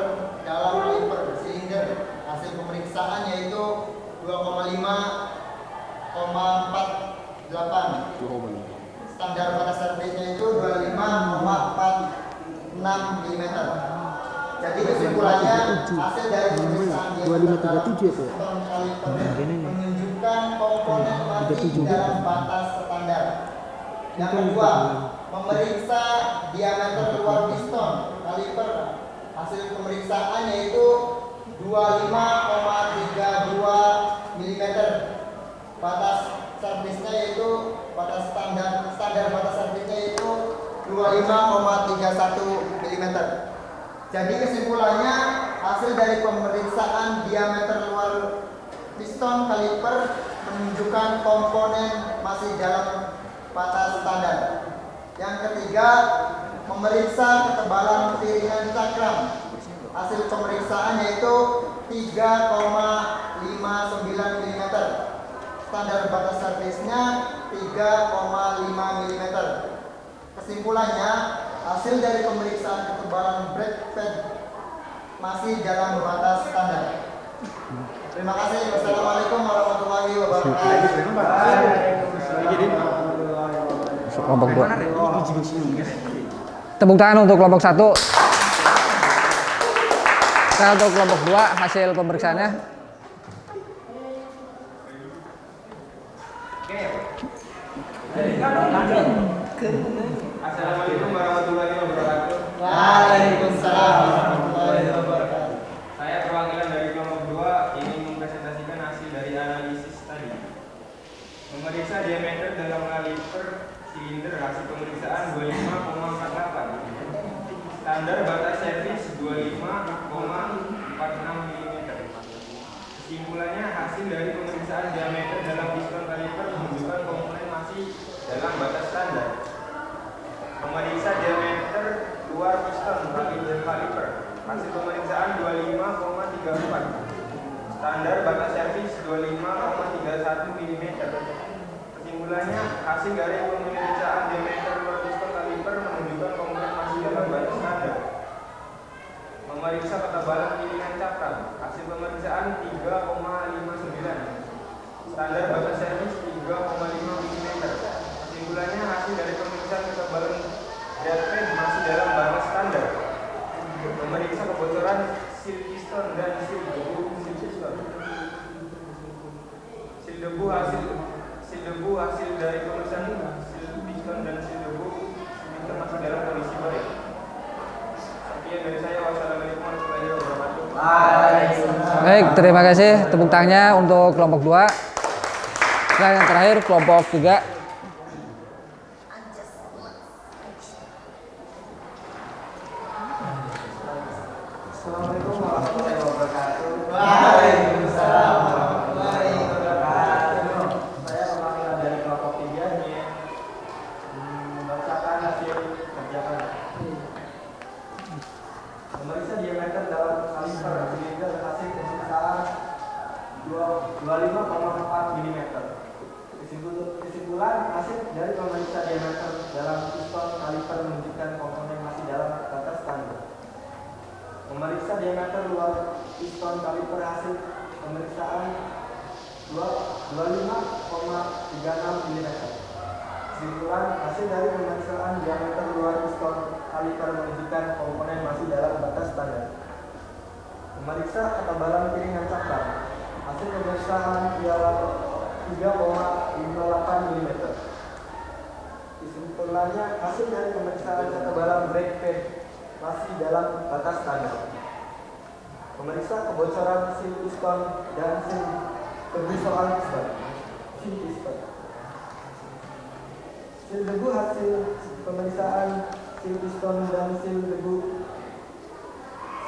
dalam kaliper silinder. Hasil pemeriksaan yaitu 2,5,48. Standar pada servisnya itu 25,46 mm. Jadi kesimpulannya hasil dari pemeriksaan diameter dalam kaliper menunjukkan komponen masih dalam batas standar. Yang kedua, memeriksa diameter luar piston kaliper. Hasil pemeriksaan yaitu 25,32 mm. Batas servisnya yaitu batas standar batas servisnya yaitu 25,31 mm. Jadi kesimpulannya hasil dari pemeriksaan diameter luar piston kaliper menunjukkan komponen masih dalam batas standar. Yang ketiga, memeriksa ketebalan piringan cakram. Hasil pemeriksaan yaitu 3,59 mm. Standar batas servisnya 3,5 mm. Kesimpulannya, hasil dari pemeriksaan ketebalan brake pad masih dalam batas standar. Terima kasih. Wassalamualaikum warahmatullahi wabarakatuh. Kelompok 2. Tepuk tangan untuk kelompok 1. Nah, untuk kelompok 2 hasil pemeriksaannya. Assalamualaikum warahmatullahi wabarakatuh. Waalaikumsalam warahmatullahi wabarakatuh. Saya perwakilan dari kelompok 2 ingin mempresentasikan hasil dari analisis tadi. Memeriksa diameter dalam kaliper silinder, hasil pemeriksaan 25,48. Standar batas servis 25,46 mm. Kesimpulannya hasil dari pemeriksaan diameter dalam piston kaliper menunjukkan komponen masih dalam batas standar. Memeriksa diameter luar piston kaliper. Hasil pemeriksaan 25,34. Standar batas servis 25,31 mm. Kesimpulannya hasil dari pemeriksaan diameter luar piston kaliper menunjukkan komponen masih dalam batas standar. Memeriksa ketebalan piringan cakram. Hasil pemeriksaan 3,59. Standar batas servis 3,5 mm. Kesimpulannya hasil dari pemeriksaan ketebalan brake pad masih dalam batas standar. Memeriksa kebocoran seal piston dan seal debu piston. Seal debu hasil dari pemeriksaan seal piston dan seal debu piston masih dalam kondisi baik. Sekian dari saya. Wassalamualaikum warahmatullahi wabarakatuh. Baik, terima kasih tepuk tangannya untuk kelompok 2. Nah, yang terakhir kelompok 3. Assalamualaikum warahmatullahi wabarakatuh. Waalaikumsalam warahmatullahi wabarakatuh. Saya perwakilan dari kelompok 3 ingin membacakan hasil kerja kami. Memeriksa diameter dalam kaliper silinder hasil pemeriksaan 25,4 mm. Kesimpulan hasil dari pemeriksa diameter dalam piston kaliper menunjukkan komponen masih dalam batas standar. Memeriksa diameter luar piston kaliper hasil pemeriksaan 25,36 mm. Kesimpulan hasil dari pemeriksaan diameter luar piston kaliper menunjukkan komponen masih dalam batas standar. Memeriksa ketebalan piringan cakram. Hasil pemeriksaan ialah 3,58 mm. Kesimpulannya hasil dari pemeriksaan ketebalan brake pad masih dalam batas standar. Memeriksa kebocoran seal piston dan seal debu soal piston. Seal debu hasil pemeriksaan seal piston dan seal debu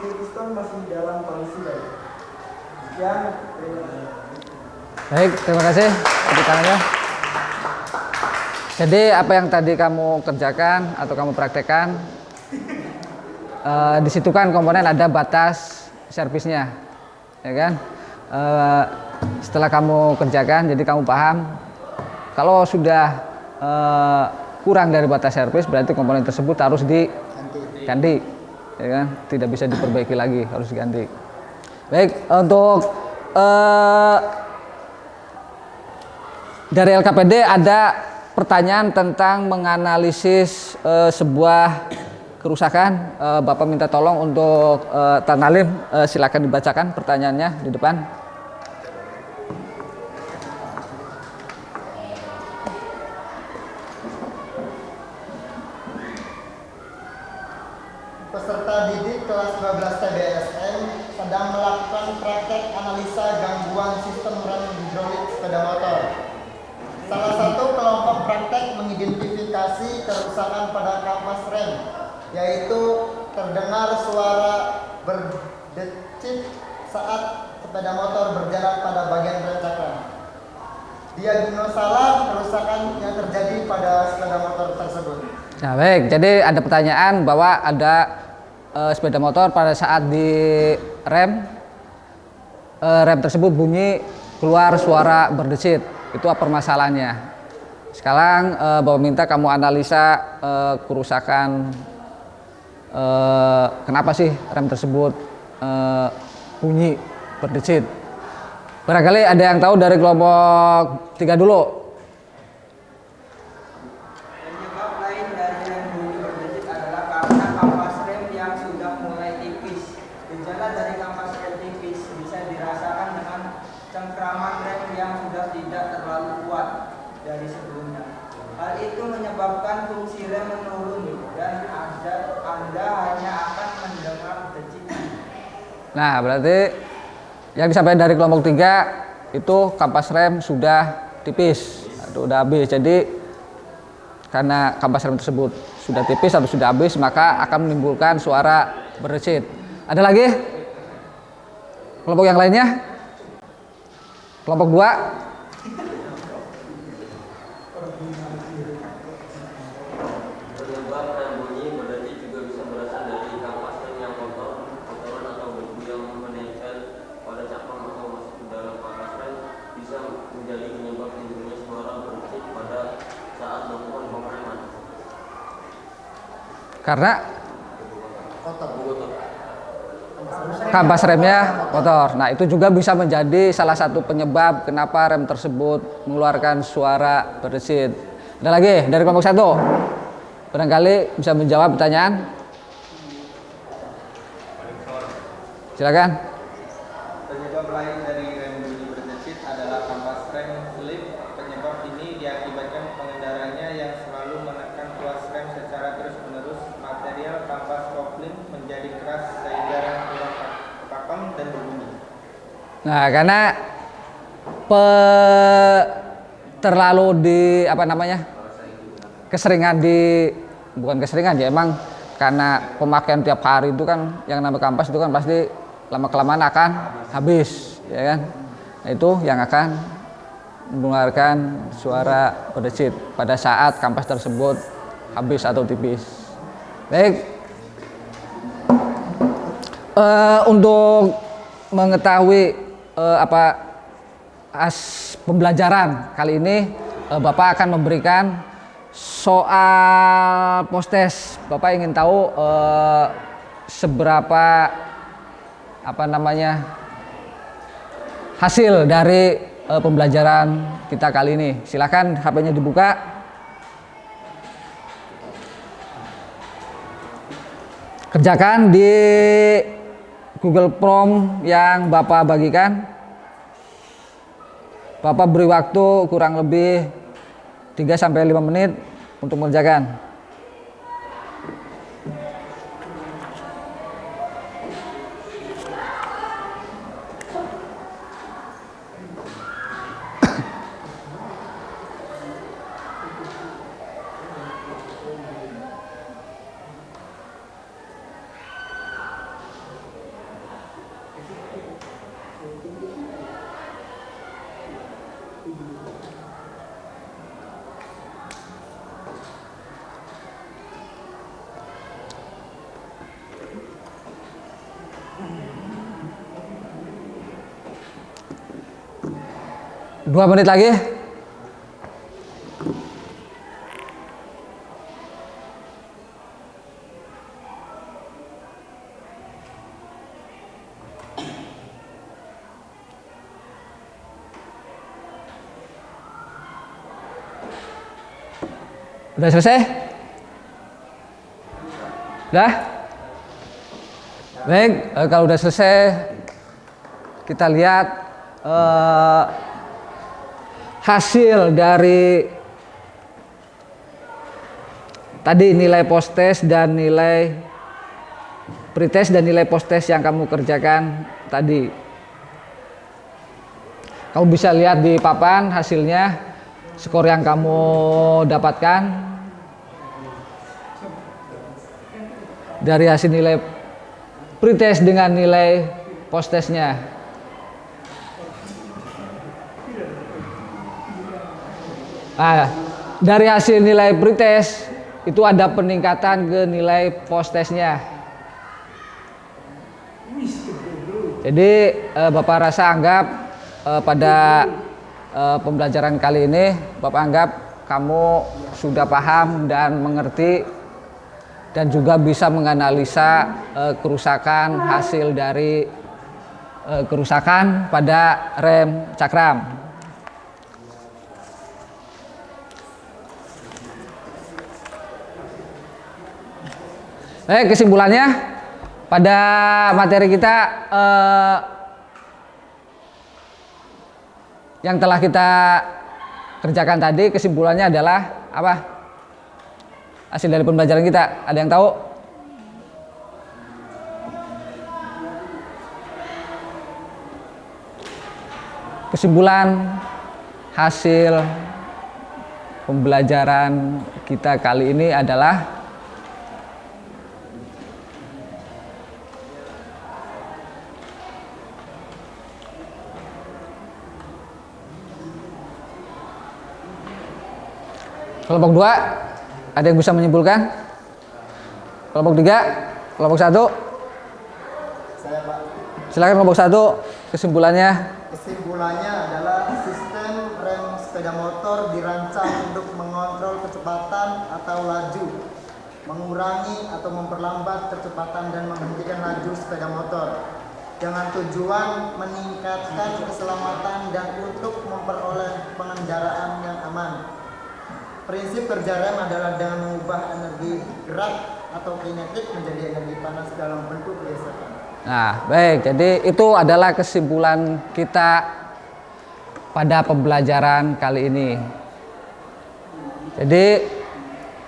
piston masih dalam kondisi baik. Sekian, terima kasih. Baik, terima kasih. Tepuk tangannya. Jadi apa yang tadi kamu kerjakan atau kamu praktekkan, di situ kan komponen ada batas servisnya, ya kan? Setelah kamu kerjakan, jadi kamu paham kalau sudah kurang dari batas servis, berarti komponen tersebut harus diganti, ya kan? Tidak bisa diperbaiki lagi, harus diganti. Baik, untuk dari LKPD ada pertanyaan tentang menganalisis sebuah kerusakan. Bapak minta tolong untuk Tanalim, silakan dibacakan pertanyaannya di depan. Peserta didik kelas 12 TBSN sedang melakukan praktek analisa gangguan sistem rem hidrolik sepeda motor. Salah satu kelompok praktek mengidentifikasi kerusakan pada kampas rem, yaitu terdengar suara berdecit saat sepeda motor berjalan pada bagian rem cakram. Diagnosalah kerusakan yang terjadi pada sepeda motor tersebut. Nah, baik, jadi ada pertanyaan bahwa ada sepeda motor pada saat di rem tersebut bunyi keluar suara berdecit. Itu apa permasalahannya? Sekarang Bapak minta kamu analisa kerusakan, kenapa sih rem tersebut bunyi berdecit. Barangkali ada yang tahu dari kelompok 3 dulu. Penyebab lain dari rem bunyi berdecit adalah karena kampas rem yang sudah mulai tipis. Gejala dari kampas rem tipis bisa dirasakan dengan cengkraman rem yang sudah tidak terlalu kuat dari sebelumnya. Hal itu menyebabkan fungsi rem menurun dan Anda hanya akan mendengar decitan. Nah, berarti yang disampaikan dari kelompok 3 itu kampas rem sudah tipis atau sudah habis. Jadi karena kampas rem tersebut sudah tipis atau sudah habis, maka akan menimbulkan suara berdecit. Ada lagi? Kelompok yang lainnya? Kelompok 2? Penyebab rem bunyi berdecit juga bisa berasal dari kampas rem yang kotor, kotoran atau debu yang menempel pada cakram atau masuk ke dalam kampas rem bisa menjadi penyebab timbulnya suara berdecit pada saat melakukan pengereman. Karena kampas remnya kotor. Nah, itu juga bisa menjadi salah satu penyebab kenapa rem tersebut mengeluarkan suara berdecit. Ada lagi dari kelompok 1? Barangkali bisa menjawab pertanyaan. Silakan. Penyebab lain dari rem bunyi berdecit adalah kampas rem slip. Penyebab ini diakibatkan pengendaranya yang selalu menekan tuas rem secara terus-menerus. Material kampas kopling menjadi keras sehingga rem kurang pakem dan berbunyi. Nah, karena terlalu keseringan bukan keseringan ya, emang karena pemakaian tiap hari itu kan yang namanya kampas itu kan pasti lama-kelamaan akan habis, ya kan? Nah, itu yang akan mengeluarkan suara berdecit pada saat kampas tersebut habis atau tipis. Baik, untuk mengetahui pembelajaran kali ini, Bapak akan memberikan soal post-test. Bapak ingin tahu seberapa hasil dari pembelajaran kita kali ini. Silakan HP-nya dibuka. Kerjakan di Google Form yang Bapak bagikan. Bapak beri waktu kurang lebih 3-5 menit untuk mengerjakan. 2 menit lagi. Udah selesai? Udah? Baik, kalau udah selesai kita lihat hasil dari tadi nilai post test dan nilai pretest dan nilai post test yang kamu kerjakan tadi. Kamu bisa lihat di papan hasilnya, skor yang kamu dapatkan dari hasil nilai pretest dengan nilai post testnya. Nah, dari hasil nilai pretest itu ada peningkatan ke nilai post testnya. Jadi Bapak rasa anggap pada pembelajaran kali ini Bapak anggap kamu sudah paham dan mengerti dan juga bisa menganalisa kerusakan hasil dari kerusakan pada rem cakram. Kesimpulannya pada materi kita yang telah kita kerjakan tadi, kesimpulannya adalah apa? Hasil dari pembelajaran kita, ada yang tahu? Kesimpulan hasil pembelajaran kita kali ini adalah kelompok 2, ada yang bisa menyimpulkan? Kelompok 3, kelompok 1? Saya, Pak. Silakan kelompok 1, kesimpulannya. Kesimpulannya adalah sistem rem sepeda motor dirancang untuk mengontrol kecepatan atau laju, mengurangi atau memperlambat kecepatan dan menghentikan laju sepeda motor dengan tujuan meningkatkan keselamatan dan untuk memperoleh pengendaraan yang aman. Prinsip kerja rem adalah dengan mengubah energi gerak atau kinetik menjadi energi panas dalam bentuk gesekan. Nah, baik. Jadi itu adalah kesimpulan kita pada pembelajaran kali ini. Jadi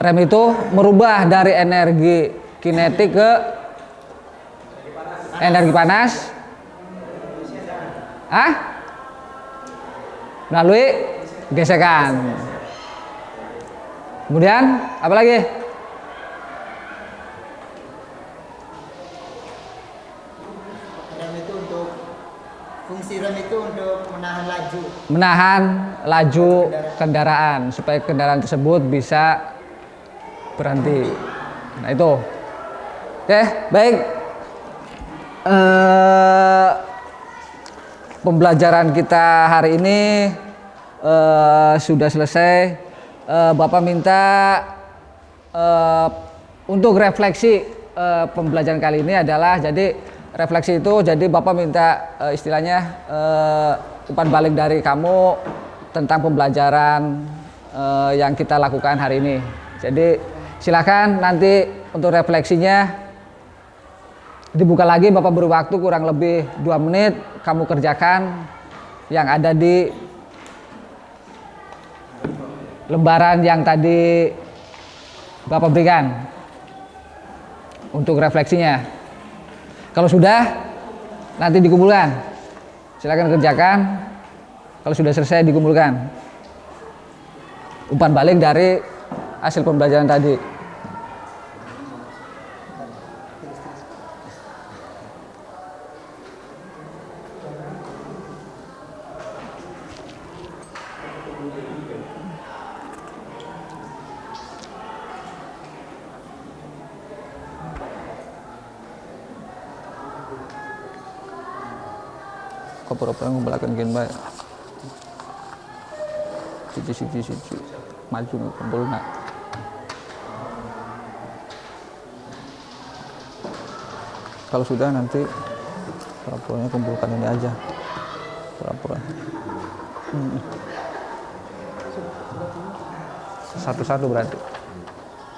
rem itu merubah dari energi kinetik ke energi panas. Melalui gesekan. Kemudian apa lagi? Fungsi rem itu untuk menahan laju. Menahan laju kendaraan supaya kendaraan tersebut bisa berhenti. Nah itu. Oke, baik. Pembelajaran kita hari ini sudah selesai. Bapak minta untuk refleksi pembelajaran kali ini adalah jadi refleksi itu jadi Bapak minta istilahnya umpan balik dari kamu tentang pembelajaran yang kita lakukan hari ini. Jadi silakan nanti untuk refleksinya dibuka lagi, Bapak beri waktu kurang lebih 2 menit, kamu kerjakan yang ada di lembaran yang tadi Bapak berikan untuk refleksinya. Kalau sudah, nanti dikumpulkan. Silakan kerjakan. Kalau sudah selesai, dikumpulkan. Umpan balik dari hasil pembelajaran tadi. Pura-pura ngumpulakan gen baik. siji maju kumpulna. Kalau sudah nanti pura-puranya kumpulkan ini aja, pura-pura. Satu-satu berarti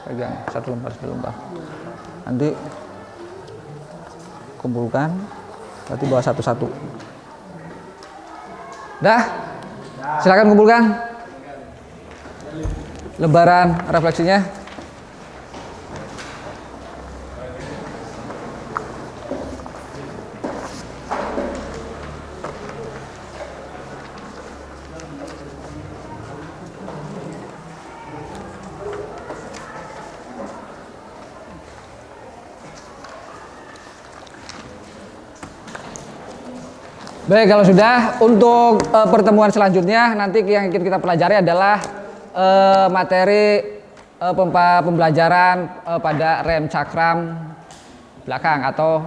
pegang satu lembar. Nanti kumpulkan, berarti bawa satu-satu. Dah, silakan kumpulkan lembaran refleksinya. Baik, kalau sudah, untuk pertemuan selanjutnya nanti yang kita pelajari adalah materi pembelajaran pada rem cakram belakang, atau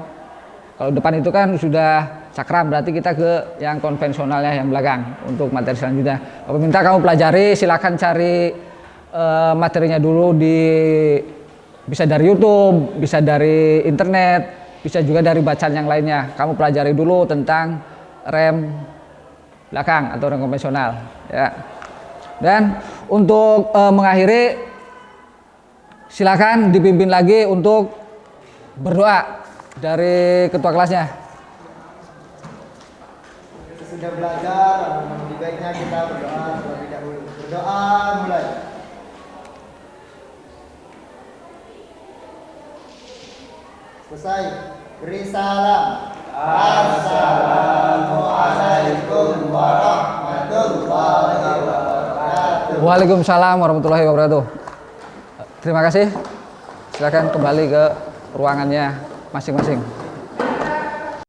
kalau depan itu kan sudah cakram, berarti kita ke yang konvensionalnya yang belakang untuk materi selanjutnya. Bapak minta kamu pelajari, silakan cari materinya dulu bisa dari YouTube, bisa dari internet, bisa juga dari bacaan yang lainnya. Kamu pelajari dulu tentang rem belakang atau rem konvensional, ya. Dan untuk mengakhiri, silakan dipimpin lagi untuk berdoa dari ketua kelasnya. Sudah belajar, lebih baiknya kita berdoa terlebih dahulu. Berdoa mulai. Selesai. Beri salam. Assalamualaikum warahmatullahi wabarakatuh. Waalaikumsalam warahmatullahi wabarakatuh. Terima kasih. Silakan kembali ke ruangannya masing-masing.